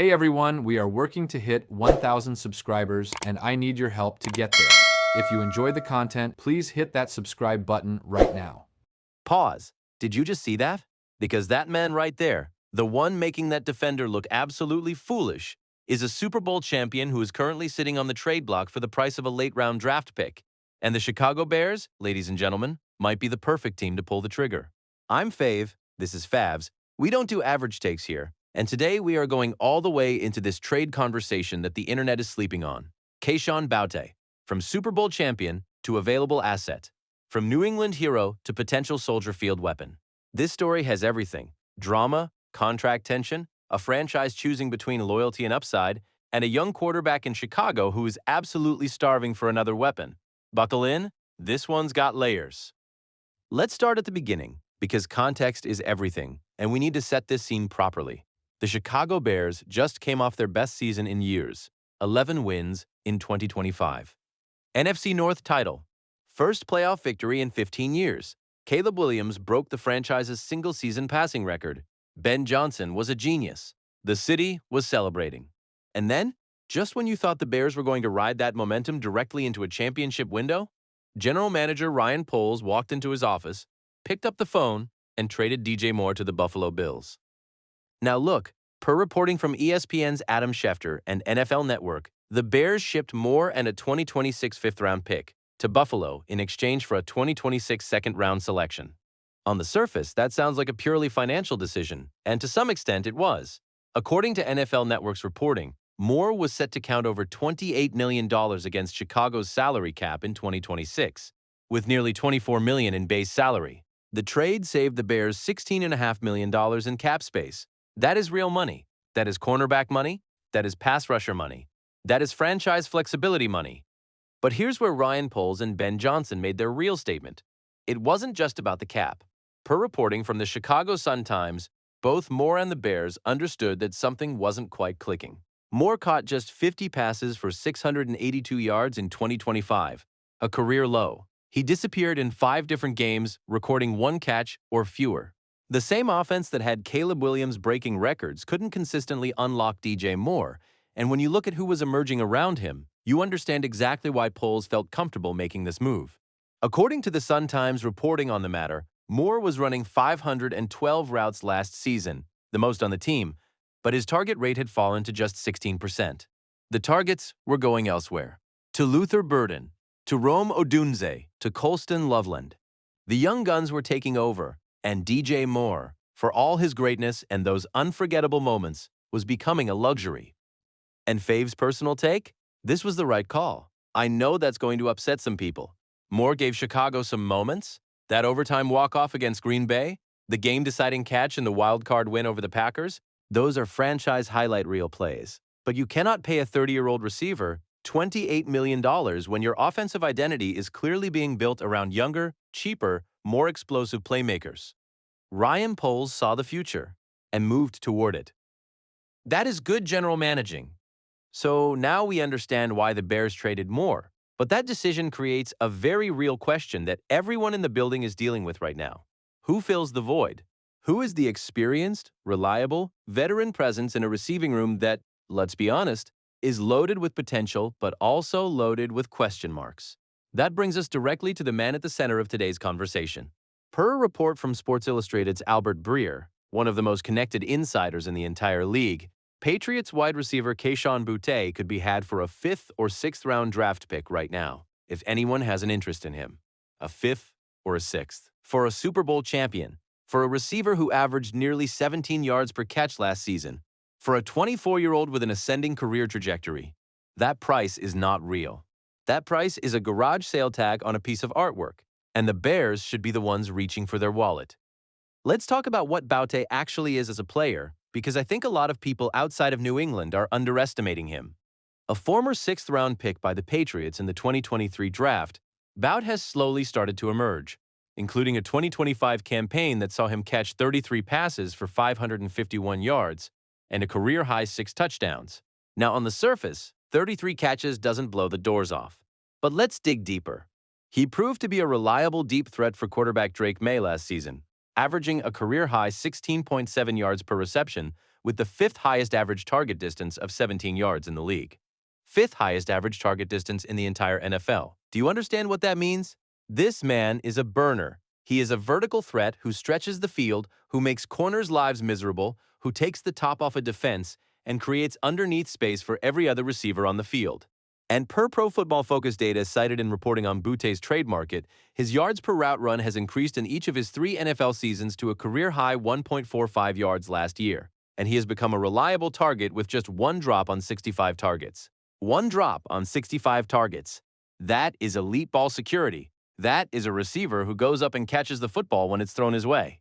Hey everyone, we are working to hit 1,000 subscribers and I need your help to get there. If you enjoy the content, please hit that subscribe button right now. Pause. Did you just see that? Because that man right there, the one making that defender look absolutely foolish, is a Super Bowl champion who is currently sitting on the trade block for the price of a late-round draft pick. And the Chicago Bears, ladies and gentlemen, might be the perfect team to pull the trigger. I'm Fave, this is Favs. We don't do average takes here, and today we are going all the way into this trade conversation that the internet is sleeping on. Kahan Bout, from Super Bowl champion to available asset. From New England hero to potential soldier field weapon. This story has everything: drama, contract tension, a franchise choosing between loyalty and upside, and a young quarterback in Chicago who is absolutely starving for another weapon. Buckle in, this one's got layers. Let's start at the beginning, because context is everything, and we need to set this scene properly. The Chicago Bears just came off their best season in years, 11 wins in 2025. NFC North title. First playoff victory in 15 years. Caleb Williams broke the franchise's single-season passing record. Ben Johnson was a genius. The city was celebrating. And then, just when you thought the Bears were going to ride that momentum directly into a championship window, General Manager Ryan Poles walked into his office, picked up the phone, and traded DJ Moore to the Buffalo Bills. Now look, per reporting from ESPN's Adam Schefter and NFL Network, the Bears shipped Moore and a 2026 fifth-round pick to Buffalo in exchange for a 2026 second-round selection. On the surface, that sounds like a purely financial decision, and to some extent it was. According to NFL Network's reporting, Moore was set to count over $28 million against Chicago's salary cap in 2026, with nearly $24 million in base salary. The trade saved the Bears $16.5 million in cap space. That is real money. That is cornerback money. That is pass rusher money. That is franchise flexibility money. But here's where Ryan Poles and Ben Johnson made their real statement. It wasn't just about the cap. Per reporting from the Chicago Sun-Times, both Moore and the Bears understood that something wasn't quite clicking. Moore caught just 50 passes for 682 yards in 2025, a career low. He disappeared in 5 different games, recording 1 catch or fewer. The same offense that had Caleb Williams breaking records couldn't consistently unlock DJ Moore, and when you look at who was emerging around him, you understand exactly why Poles felt comfortable making this move. According to the Sun-Times reporting on the matter, Moore was running 512 routes last season, the most on the team, but his target rate had fallen to just 16%. The targets were going elsewhere. To Luther Burden, to Rome Odunze, to Colston Loveland. The young guns were taking over, and DJ Moore, for all his greatness and those unforgettable moments, was becoming a luxury. And Fave's personal take? This was the right call. I know that's going to upset some people. Moore gave Chicago some moments. That overtime walk-off against Green Bay, the game-deciding catch in the wild-card win over the Packers, those are franchise highlight reel plays. But you cannot pay a 30-year-old receiver $28 million when your offensive identity is clearly being built around younger, cheaper, more explosive playmakers. Ryan Poles saw the future and moved toward it. That is good general managing. So now we understand why the Bears traded Moore, but that decision creates a very real question that everyone in the building is dealing with right now. Who fills the void? Who is the experienced, reliable, veteran presence in a receiving room that, let's be honest, is loaded with potential but also loaded with question marks? That brings us directly to the man at the center of today's conversation. Per a report from Sports Illustrated's Albert Breer, one of the most connected insiders in the entire league, Patriots wide receiver Kahan Bout could be had for a 5th or 6th round draft pick right now, if anyone has an interest in him. A 5th or a 6th. For a Super Bowl champion. For a receiver who averaged nearly 17 yards per catch last season. For a 24-year-old with an ascending career trajectory. That price is not real. That price is a garage sale tag on a piece of artwork, and the Bears should be the ones reaching for their wallet. Let's talk about what Bout actually is as a player, because I think a lot of people outside of New England are underestimating him. A former 6th-round pick by the Patriots in the 2023 draft, Bout has slowly started to emerge, including a 2025 campaign that saw him catch 33 passes for 551 yards and a career-high 6 touchdowns. Now, on the surface, 33 catches doesn't blow the doors off. But let's dig deeper. He proved to be a reliable deep threat for quarterback Drake May last season, averaging a career-high 16.7 yards per reception with the 5th highest average target distance of 17 yards in the league. 5th highest average target distance in the entire NFL. Do you understand what that means? This man is a burner. He is a vertical threat who stretches the field, who makes corners' lives miserable, who takes the top off a defense, and creates underneath space for every other receiver on the field. And per Pro Football Focus data cited in reporting on Bout's trade market, his yards per route run has increased in each of his 3 NFL seasons to a career-high 1.45 yards last year, and he has become a reliable target with just 1 drop on 65 targets. 1 drop on 65 targets. That is elite ball security. That is a receiver who goes up and catches the football when it's thrown his way.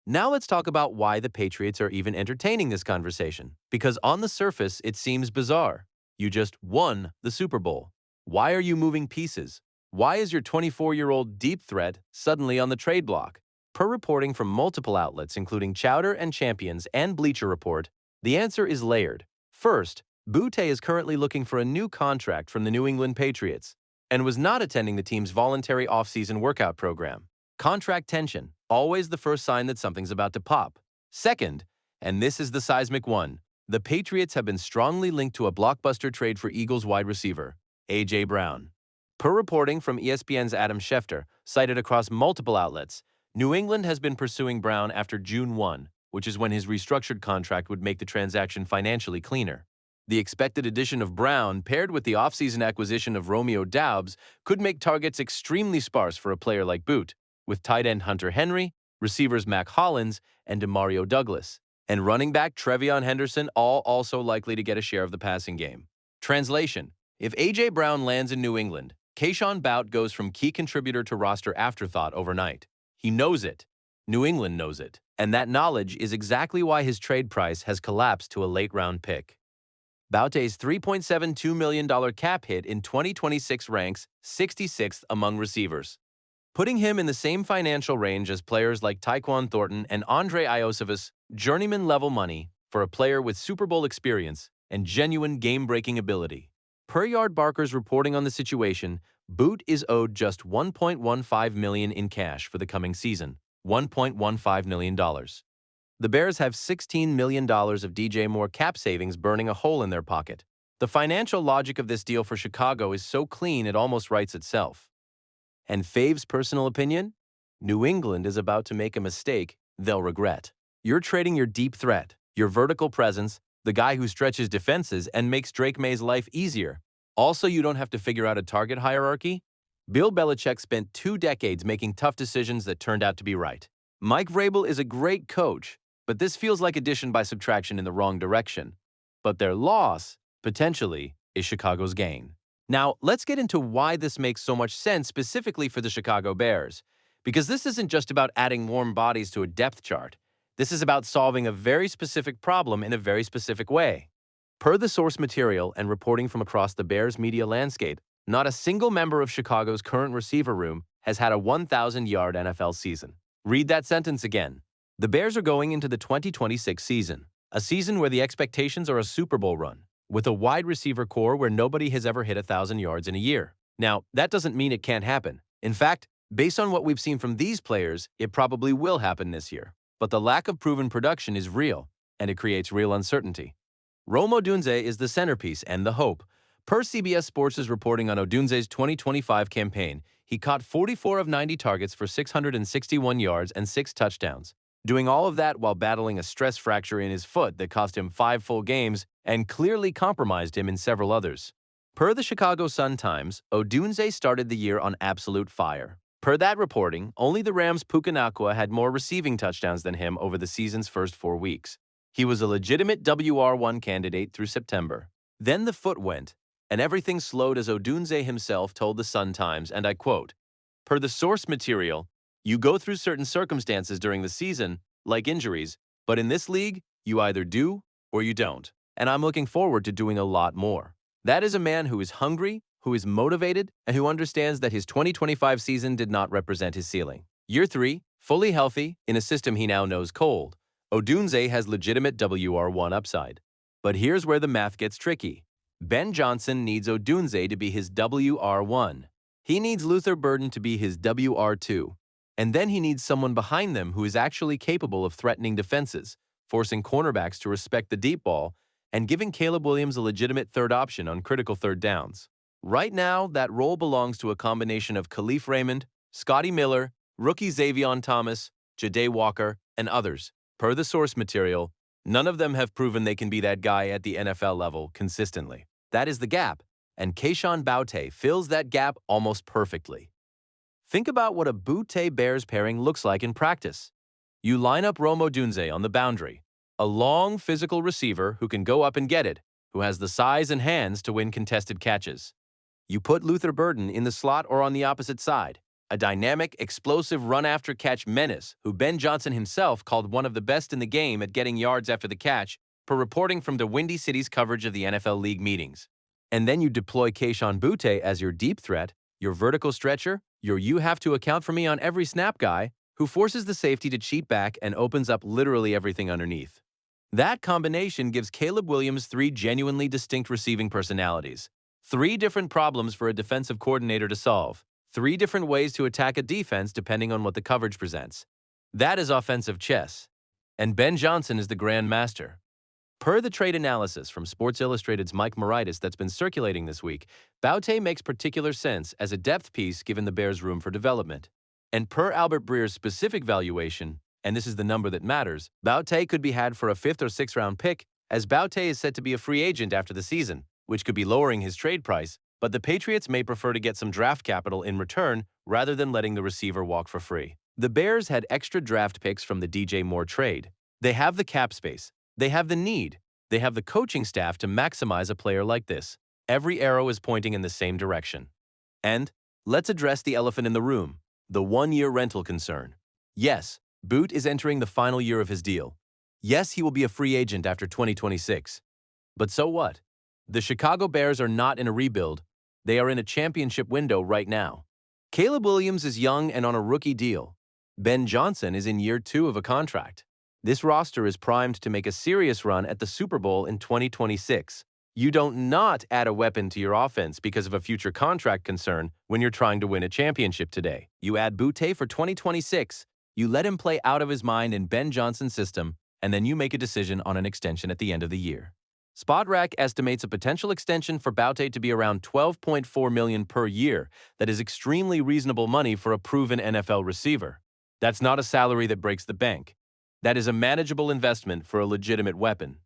Now let's talk about why the Patriots are even entertaining this conversation, because on the surface it seems bizarre. You just won the Super Bowl. Why are you moving pieces? Why is your 24-year-old deep threat suddenly on the trade block? Per reporting from multiple outlets including Chowder and Champions and Bleacher Report, the answer is layered. First, Bout is currently looking for a new contract from the New England Patriots and was not attending the team's voluntary offseason workout program. Contract tension, always the first sign that something's about to pop. Second, and this is the seismic one, the Patriots have been strongly linked to a blockbuster trade for Eagles wide receiver, A.J. Brown. Per reporting from ESPN's Adam Schefter, cited across multiple outlets, New England has been pursuing Brown after June 1, which is when his restructured contract would make the transaction financially cleaner. The expected addition of Brown, paired with the offseason acquisition of Romeo Doubs, could make targets extremely sparse for a player like Bout, with tight end Hunter Henry, receivers Mac Hollins, and Demario Douglas, and running back Trevion Henderson, all also likely to get a share of the passing game. Translation: if A.J. Brown lands in New England, Kahan Bout goes from key contributor to roster afterthought overnight. He knows it. New England knows it. And that knowledge is exactly why his trade price has collapsed to a late-round pick. Bout's $3.72 million cap hit in 2026 ranks 66th among receivers, putting him in the same financial range as players like Tyquan Thornton and Andre Iosivas, journeyman-level money for a player with Super Bowl experience and genuine game-breaking ability. Per Yardbarker's reporting on the situation, Bout is owed just $1.15 million in cash for the coming season, $1.15 million. The Bears have $16 million of DJ Moore cap savings burning a hole in their pocket. The financial logic of this deal for Chicago is so clean it almost writes itself. And Fave's personal opinion? New England is about to make a mistake they'll regret. You're trading your deep threat, your vertical presence, the guy who stretches defenses and makes Drake May's life easier. Also, you don't have to figure out a target hierarchy. Bill Belichick spent 2 decades making tough decisions that turned out to be right. Mike Vrabel is a great coach, but this feels like addition by subtraction in the wrong direction. But their loss, potentially, is Chicago's gain. Now, let's get into why this makes so much sense specifically for the Chicago Bears. Because this isn't just about adding warm bodies to a depth chart. This is about solving a very specific problem in a very specific way. Per the source material and reporting from across the Bears media landscape, not a single member of Chicago's current receiver room has had a 1,000-yard NFL season. Read that sentence again. The Bears are going into the 2026 season, a season where the expectations are a Super Bowl run, with a wide receiver core where nobody has ever hit 1,000 yards in a year. Now, that doesn't mean it can't happen. In fact, based on what we've seen from these players, it probably will happen this year. But the lack of proven production is real, and it creates real uncertainty. Rome Odunze is the centerpiece and the hope. Per CBS Sports' reporting on Odunze's 2025 campaign, he caught 44 of 90 targets for 661 yards and 6 touchdowns, doing all of that while battling a stress fracture in his foot that cost him 5 full games and clearly compromised him in several others. Per the Chicago Sun-Times, Odunze started the year on absolute fire. Per that reporting, only the Rams' Puka Nacua had more receiving touchdowns than him over the season's first 4 weeks. He was a legitimate WR1 candidate through September. Then the foot went, and everything slowed as Odunze himself told the Sun-Times, and I quote, "Per the source material, you go through certain circumstances during the season, like injuries, but in this league, you either do or you don't. And I'm looking forward to doing a lot more." That is a man who is hungry, who is motivated, and who understands that his 2025 season did not represent his ceiling. Year 3, fully healthy, in a system he now knows cold, Odunze has legitimate WR1 upside. But here's where the math gets tricky. Ben Johnson needs Odunze to be his WR1. He needs Luther Burden to be his WR2. And then he needs someone behind them who is actually capable of threatening defenses, forcing cornerbacks to respect the deep ball and giving Caleb Williams a legitimate third option on critical third downs. Right now, that role belongs to a combination of Khalif Raymond, Scotty Miller, rookie Xavion Thomas, Ja'Day Walker, and others. Per the source material, none of them have proven they can be that guy at the NFL level consistently. That is the gap, and Kahan Bout fills that gap almost perfectly. Think about what a Bout-Bears pairing looks like in practice. You line up Rome Odunze on the boundary, a long physical receiver who can go up and get it, who has the size and hands to win contested catches. You put Luther Burden in the slot or on the opposite side, a dynamic, explosive run-after-catch menace who Ben Johnson himself called one of the best in the game at getting yards after the catch, per reporting from the Windy City's coverage of the NFL League meetings. And then you deploy Kahan Bout as your deep threat, your vertical stretcher, your you-have-to-account-for-me-on-every-snap guy, who forces the safety to cheat back and opens up literally everything underneath. That combination gives Caleb Williams 3 genuinely distinct receiving personalities, 3 different problems for a defensive coordinator to solve, 3 different ways to attack a defense depending on what the coverage presents. That is offensive chess. And Ben Johnson is the grand master. Per the trade analysis from Sports Illustrated's Mike Moritas that's been circulating this week, Bout makes particular sense as a depth piece given the Bears' room for development. And per Albert Breer's specific valuation, and this is the number that matters, Bout could be had for a 5th or 6th round pick, as Bout is set to be a free agent after the season, which could be lowering his trade price, but the Patriots may prefer to get some draft capital in return rather than letting the receiver walk for free. The Bears had extra draft picks from the DJ Moore trade. They have the cap space. They have the need. They have the coaching staff to maximize a player like this. Every arrow is pointing in the same direction. And let's address the elephant in the room, the one-year rental concern. Yes, Bout is entering the final year of his deal. Yes, he will be a free agent after 2026. But so what? The Chicago Bears are not in a rebuild. They are in a championship window right now. Caleb Williams is young and on a rookie deal. Ben Johnson is in year 2 of a contract. This roster is primed to make a serious run at the Super Bowl in 2026. You don't not add a weapon to your offense because of a future contract concern when you're trying to win a championship today. You add Bout for 2026, you let him play out of his mind in Ben Johnson's system, and then you make a decision on an extension at the end of the year. SpotRack estimates a potential extension for Bout to be around $12.4 million per year. That is extremely reasonable money for a proven NFL receiver. That's not a salary that breaks the bank. That is a manageable investment for a legitimate weapon.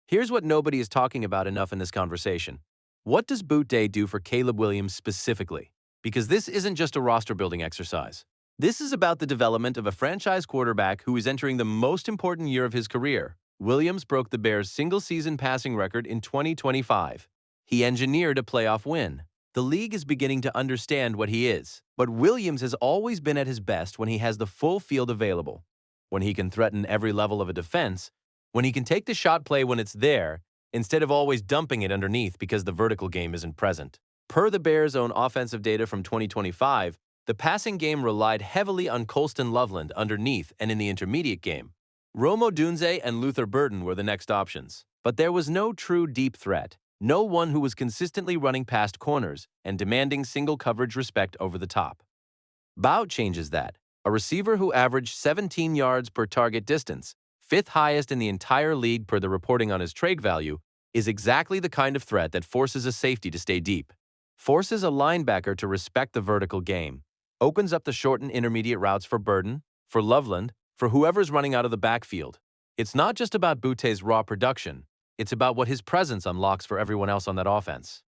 Here's what nobody is talking about enough in this conversation. What does Bout do for Caleb Williams specifically? Because this isn't just a roster-building exercise. This is about the development of a franchise quarterback who is entering the most important year of his career. Williams broke the Bears' single-season passing record in 2025. He engineered a playoff win. The league is beginning to understand what he is. But Williams has always been at his best when he has the full field available, when he can threaten every level of a defense, when he can take the shot play when it's there, instead of always dumping it underneath because the vertical game isn't present. Per the Bears' own offensive data from 2025, the passing game relied heavily on Colston Loveland underneath and in the intermediate game. Rome Odunze and Luther Burden were the next options. But there was no true deep threat, no one who was consistently running past corners and demanding single coverage respect over the top. Bout changes that. A receiver who averaged 17 yards per target distance, 5th highest in the entire league per the reporting on his trade value, is exactly the kind of threat that forces a safety to stay deep, forces a linebacker to respect the vertical game, opens up the short and intermediate routes for Burden, for Loveland, for whoever's running out of the backfield. It's not just about Bout's raw production, it's about what his presence unlocks for everyone else on that offense.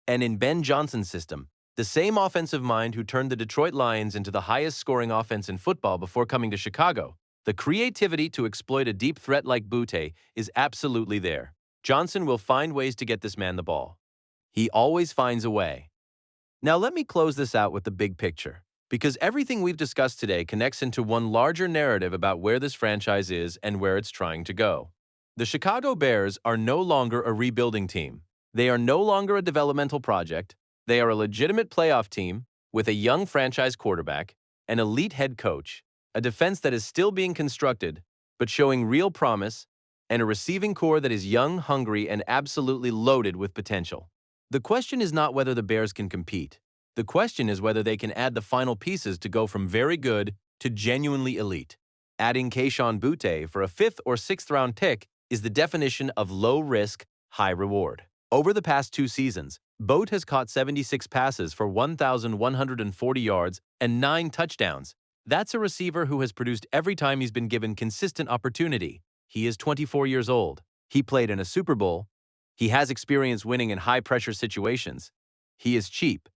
And in Ben Johnson's system, the same offensive mind who turned the Detroit Lions into the highest-scoring offense in football before coming to Chicago, the creativity to exploit a deep threat like Bout is absolutely there. Johnson will find ways to get this man the ball. He always finds a way. Now let me close this out with the big picture, because everything we've discussed today connects into one larger narrative about where this franchise is and where it's trying to go. The Chicago Bears are no longer a rebuilding team. They are no longer a developmental project. They are a legitimate playoff team with a young franchise quarterback, an elite head coach, a defense that is still being constructed but showing real promise, and a receiving core that is young, hungry, and absolutely loaded with potential. The question is not whether the Bears can compete. The question is whether they can add the final pieces to go from very good to genuinely elite. Adding Kahan Bout for a 5th or 6th round pick is the definition of low risk, high reward. Over the past 2 seasons, Bout has caught 76 passes for 1,140 yards and 9 touchdowns. That's a receiver who has produced every time he's been given consistent opportunity. He is 24 years old. He played in a Super Bowl. He has experience winning in high-pressure situations. He is cheap.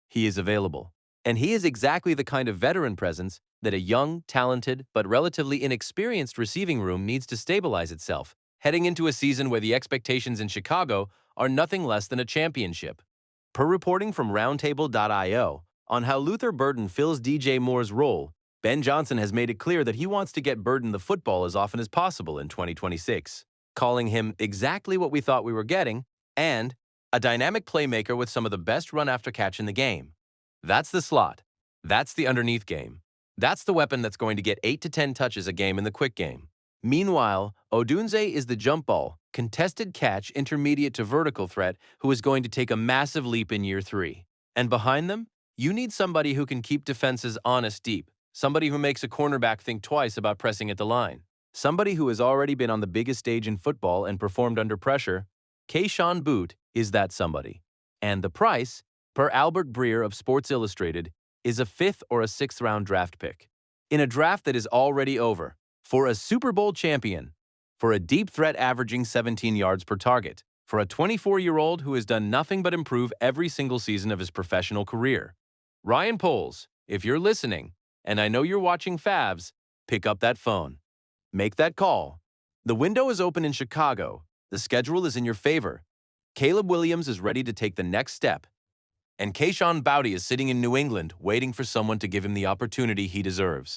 He is available. And he is exactly the kind of veteran presence that a young, talented, but relatively inexperienced receiving room needs to stabilize itself, heading into a season where the expectations in Chicago are nothing less than a championship. Per reporting from Roundtable.io on how Luther Burden fills DJ Moore's role, Ben Johnson has made it clear that he wants to get Burden the football as often as possible in 2026, calling him exactly what we thought we were getting and a dynamic playmaker with some of the best run-after-catch in the game. That's the slot. That's the underneath game. That's the weapon that's going to get 8 to 10 touches a game in the quick game. Meanwhile, Odunze is the jump ball, contested catch, intermediate to vertical threat who is going to take a massive leap in year 3. And behind them, you need somebody who can keep defenses honest deep, somebody who makes a cornerback think twice about pressing at the line, somebody who has already been on the biggest stage in football and performed under pressure. Kahan Bout is that somebody. And the price, per Albert Breer of Sports Illustrated, is a 5th or a 6th round draft pick. In a draft that is already over, for a Super Bowl champion, for a deep threat averaging 17 yards per target, for a 24-year-old who has done nothing but improve every single season of his professional career. Ryan Poles, if you're listening, and I know you're watching Favs, pick up that phone. Make that call. The window is open in Chicago. The schedule is in your favor. Caleb Williams is ready to take the next step. And Kahan Bout is sitting in New England waiting for someone to give him the opportunity he deserves.